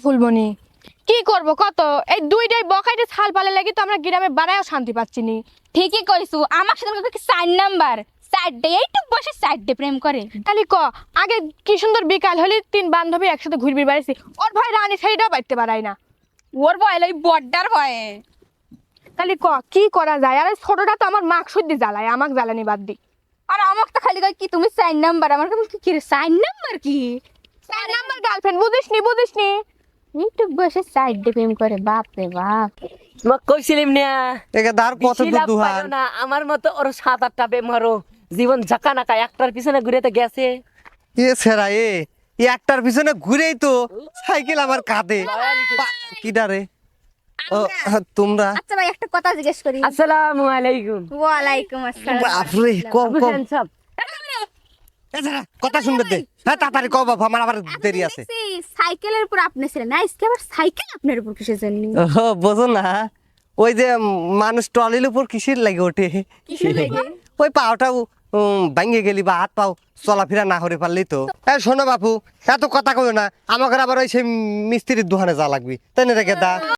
ফুলমণি কি করব কত এই দুইটাই বকাইতে ছাল পালে লাগি তো আমরা গ্রামে বাড়ায়ও শান্তি পাচ্ছি নি। ঠিকই কইছু আমার সাথে কি 4 নাম্বার 4 ডে এইটুক বসে 4 ডে প্রেম করে। খালি ক আগে কি সুন্দর বিকাল হলে তিন বান্ধবী একসাথে ঘুরবি বাড়িছি ওর ভয় রানী ছেড়েটাও বাড়তে পারাই না। ওর ভয় লই বড়ডার ভয়ে। খালি ক কি করা যায় আর ওই ছোটটা তো আমার মাক শুদ্ধি জ্বালায় আমাকে জ্বালানি বাদ দি। আর আমাকে তো খালি কয় কি তুমি 4 নাম্বার আমার কি 4 নাম্বার কি 4 নাম্বার গার্লফ্রেন্ড বুঝিসনি এইটুক বসে 4 ডে প্রেম করে বাপ রে বাপ। তোমাক কইছিলাম না একে দার কত বেশি লাভ দুহান পাইও না আমার মতো ওর 7-8টা বেমারো জীবন ঝাঁকা নাকা একটার পিছনে ঘুরে তো গেছে। এ সেরা এ একটার পিছনে ঘুরেই তো সাইকেল আমার কাঁধে কিডা রে ও তোমরা আচ্ছা ভাই একটা কথা জিজ্ঞেস করি। আসসালামু আলাইকুম। ওয়ালাইকুম আসসালাম। বাপরে কম কম বুঝেন সব এ সেরা কথা শুনবে দে হ্যাঁ তাড়াতাড়ি কও বাবা আমার আবার দেরি আছে। দেখছি সাইকেলের উপর আপনি ছিলেন না আজকে আবার সাইকেল আপনার উপর কিসের জন্য? ও বোঝো না ওই যে মানুষ ট্রলির উপর কিসের লাগে ওঠে কিসের লাগে? ওই পাওটাও ভাঙ্গে গেলি বা হাত পাও চলাফেরা না করে পারলেই তো। শোনো বাপু এত কথা কইও না আমাকে আবার ওই সেই মিস্ত্রির দোকানে যা লাগবে তাই না রে গেদা।